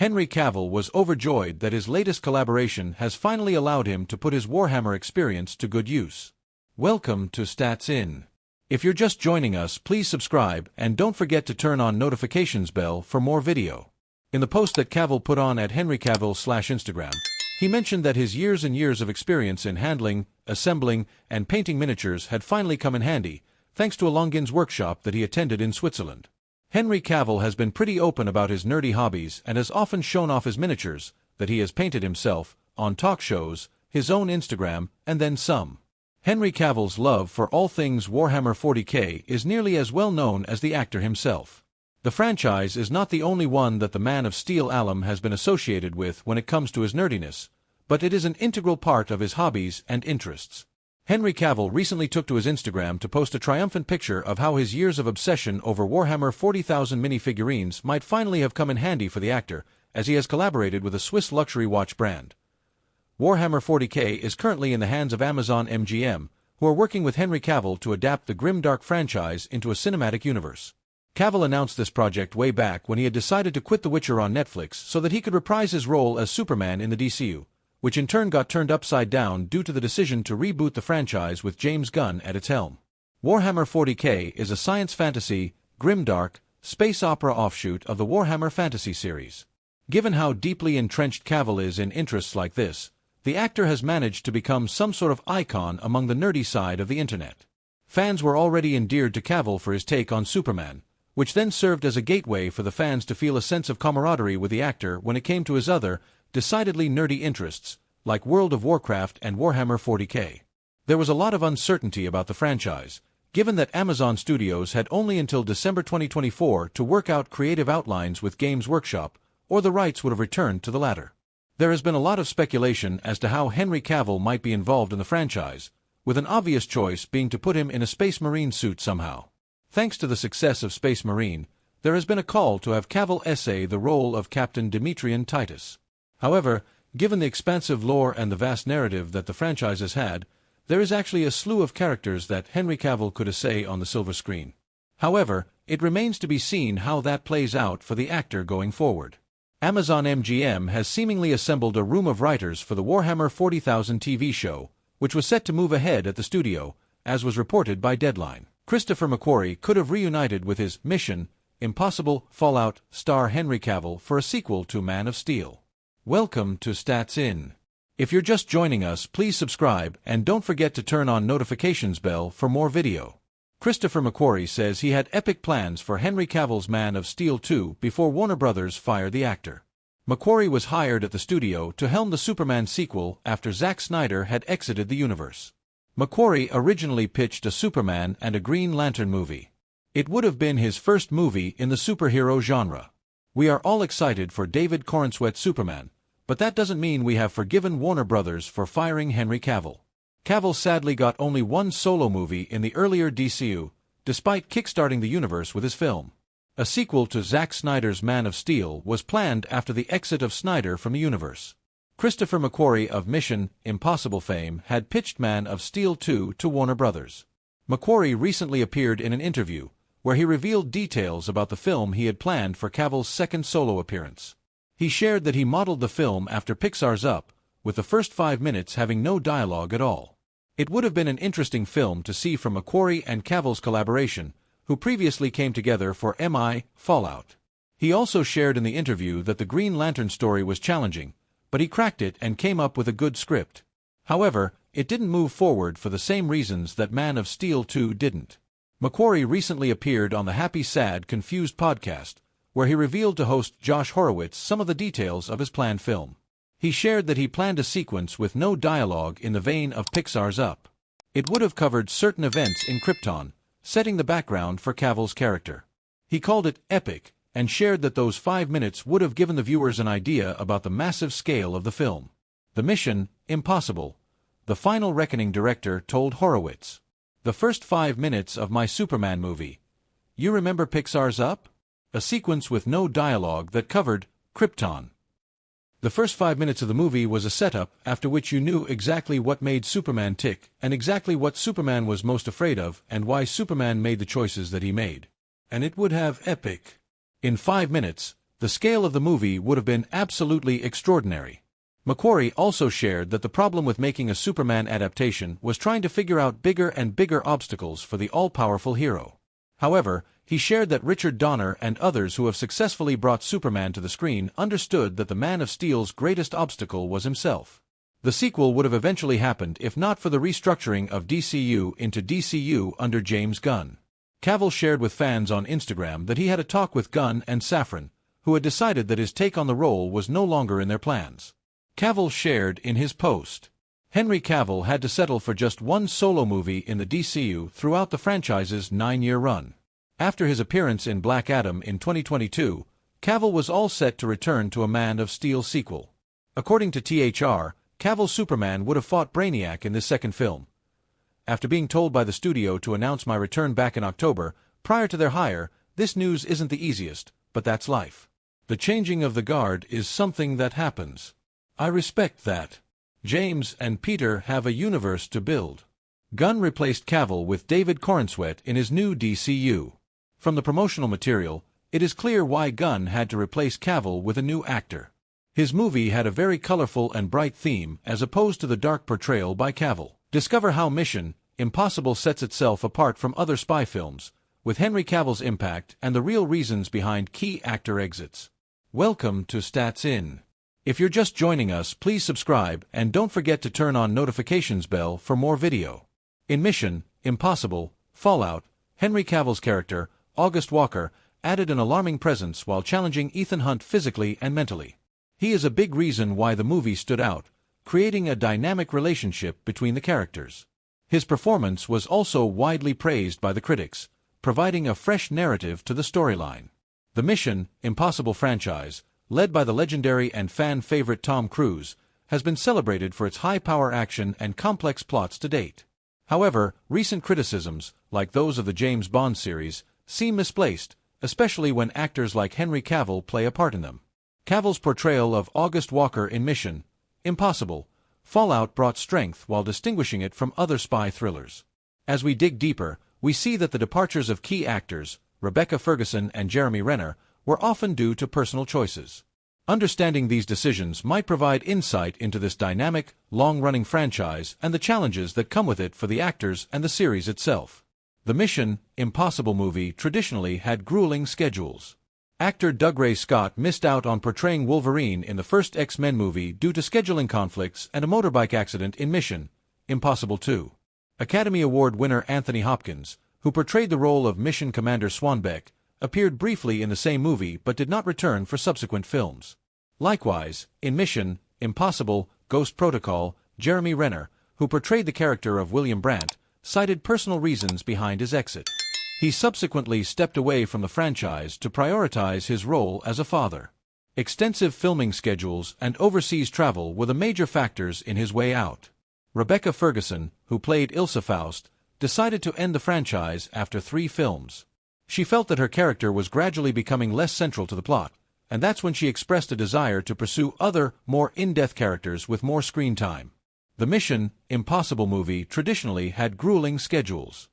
Henry Cavill was overjoyed that his latest collaboration has finally allowed him to put his Warhammer experience to good use. Welcome to Stats In. If you're just joining us, please subscribe and don't forget to turn on notifications bell for more video. In the post that Cavill put on at Henry Cavill/Instagram, he mentioned that his years and years of experience in handling, assembling, and painting miniatures had finally come in handy, thanks to a Longines workshop that he attended in Switzerland. Henry Cavill has been pretty open about his nerdy hobbies and has often shown off his miniatures, that he has painted himself, on talk shows, his own Instagram, and then some. Henry Cavill's love for all things Warhammer 40k is nearly as well known as the actor himself. The franchise is not the only one that the Man of Steel alum has been associated with when it comes to his nerdiness, but it is an integral part of his hobbies and interests. Henry Cavill recently took to his Instagram to post a triumphant picture of how his years of obsession over Warhammer 40,000 minifigurines might finally have come in handy for the actor, as he has collaborated with a Swiss luxury watch brand. Warhammer 40k is currently in the hands of Amazon MGM, who are working with Henry Cavill to adapt the grimdark franchise into a cinematic universe. Cavill announced this project way back when he had decided to quit The Witcher on Netflix so that he could reprise his role as Superman in the DCU, which in turn got turned upside down due to the decision to reboot the franchise with James Gunn at its helm. Warhammer 40k is a science fantasy, grimdark, space opera offshoot of the Warhammer Fantasy series. Given how deeply entrenched Cavill is in interests like this, the actor has managed to become some sort of icon among the nerdy side of the internet. Fans were already endeared to Cavill for his take on Superman, which then served as a gateway for the fans to feel a sense of camaraderie with the actor when it came to his other, decidedly nerdy interests, like World of Warcraft and Warhammer 40k. There was a lot of uncertainty about the franchise, given that Amazon Studios had only until December 2024 to work out creative outlines with Games Workshop, or the rights would have returned to the latter. There has been a lot of speculation as to how Henry Cavill might be involved in the franchise, with an obvious choice being to put him in a Space Marine suit somehow. Thanks to the success of Space Marine, there has been a call to have Cavill essay the role of Captain Demetrian Titus. However, given the expansive lore and the vast narrative that the franchise has had, there is actually a slew of characters that Henry Cavill could essay on the silver screen. However, it remains to be seen how that plays out for the actor going forward. Amazon MGM has seemingly assembled a room of writers for the Warhammer 40,000 TV show, which was set to move ahead at the studio, as was reported by Deadline. Christopher McQuarrie could have reunited with his Mission Impossible Fallout star Henry Cavill for a sequel to Man of Steel. Welcome to Stats In. If you're just joining us, please subscribe and don't forget to turn on notifications bell for more video. Christopher McQuarrie says he had epic plans for Henry Cavill's Man of Steel 2 before Warner Brothers fired the actor. McQuarrie was hired at the studio to helm the Superman sequel after Zack Snyder had exited the universe. McQuarrie originally pitched a Superman and a Green Lantern movie. It would have been his first movie in the superhero genre. We are all excited for David Corenswet's Superman, but that doesn't mean we have forgiven Warner Brothers for firing Henry Cavill. Cavill sadly got only one solo movie in the earlier DCU, despite kickstarting the universe with his film. A sequel to Zack Snyder's Man of Steel was planned after the exit of Snyder from the universe. Christopher McQuarrie of Mission Impossible fame had pitched Man of Steel 2 to Warner Brothers. McQuarrie recently appeared in an interview, where he revealed details about the film he had planned for Cavill's second solo appearance. He shared that he modeled the film after Pixar's Up, with the first 5 minutes having no dialogue at all. It would have been an interesting film to see from McQuarrie and Cavill's collaboration, who previously came together for Fallout. He also shared in the interview that the Green Lantern story was challenging, but he cracked it and came up with a good script. However, it didn't move forward for the same reasons that Man of Steel 2 didn't. McQuarrie recently appeared on the Happy Sad Confused podcast, where he revealed to host Josh Horowitz some of the details of his planned film. He shared that he planned a sequence with no dialogue in the vein of Pixar's Up. It would have covered certain events in Krypton, setting the background for Cavill's character. He called it epic, and shared that those 5 minutes would have given the viewers an idea about the massive scale of the film. The Mission Impossible, the Final Reckoning director told Horowitz. The first 5 minutes of my Superman movie. You remember Pixar's Up? A sequence with no dialogue that covered Krypton. The first 5 minutes of the movie was a setup after which you knew exactly what made Superman tick and exactly what Superman was most afraid of and why Superman made the choices that he made. And it would have epic. In 5 minutes, the scale of the movie would have been absolutely extraordinary. McQuarrie also shared that the problem with making a Superman adaptation was trying to figure out bigger and bigger obstacles for the all-powerful hero. However, he shared that Richard Donner and others who have successfully brought Superman to the screen understood that the Man of Steel's greatest obstacle was himself. The sequel would have eventually happened if not for the restructuring of DCU into DCU under James Gunn. Cavill shared with fans on Instagram that he had a talk with Gunn and Safran, who had decided that his take on the role was no longer in their plans. Cavill shared in his post, Henry Cavill had to settle for just one solo movie in the DCU throughout the franchise's 9-year run. After his appearance in Black Adam in 2022, Cavill was all set to return to a Man of Steel sequel. According to THR, Cavill's Superman would have fought Brainiac in this second film. After being told by the studio to announce my return back in October, prior to their hire, this news isn't the easiest, but that's life. The changing of the guard is something that happens. I respect that. James and Peter have a universe to build. Gunn replaced Cavill with David Corenswet in his new DCU. From the promotional material, it is clear why Gunn had to replace Cavill with a new actor. His movie had a very colorful and bright theme as opposed to the dark portrayal by Cavill. Discover how Mission Impossible sets itself apart from other spy films, with Henry Cavill's impact and the real reasons behind key actor exits. Welcome to Stats In. If you're just joining us, please subscribe and don't forget to turn on notifications bell for more video. In Mission Impossible Fallout, Henry Cavill's character, August Walker, added an alarming presence while challenging Ethan Hunt physically and mentally. He is a big reason why the movie stood out, creating a dynamic relationship between the characters. His performance was also widely praised by the critics, providing a fresh narrative to the storyline. The Mission Impossible franchise, led by the legendary and fan-favorite Tom Cruise, has been celebrated for its high-power action and complex plots to date. However, recent criticisms, like those of the James Bond series, seem misplaced, especially when actors like Henry Cavill play a part in them. Cavill's portrayal of August Walker in Mission Impossible Fallout brought strength while distinguishing it from other spy thrillers. As we dig deeper, we see that the departures of key actors, Rebecca Ferguson and Jeremy Renner, were often due to personal choices. Understanding these decisions might provide insight into this dynamic, long-running franchise and the challenges that come with it for the actors and the series itself. The Mission Impossible movie traditionally had grueling schedules. Actor Dougray Scott missed out on portraying Wolverine in the first X-Men movie due to scheduling conflicts and a motorbike accident in Mission Impossible 2. Academy Award winner Anthony Hopkins, who portrayed the role of Mission Commander Swanbeck, appeared briefly in the same movie but did not return for subsequent films. Likewise, in Mission Impossible Ghost Protocol, Jeremy Renner, who portrayed the character of William Brandt, cited personal reasons behind his exit. He subsequently stepped away from the franchise to prioritize his role as a father. Extensive filming schedules and overseas travel were the major factors in his way out. Rebecca Ferguson, who played Ilsa Faust, decided to end the franchise after 3 films. She felt that her character was gradually becoming less central to the plot, and that's when she expressed a desire to pursue other, more in-depth characters with more screen time. The Mission Impossible movie traditionally had grueling schedules.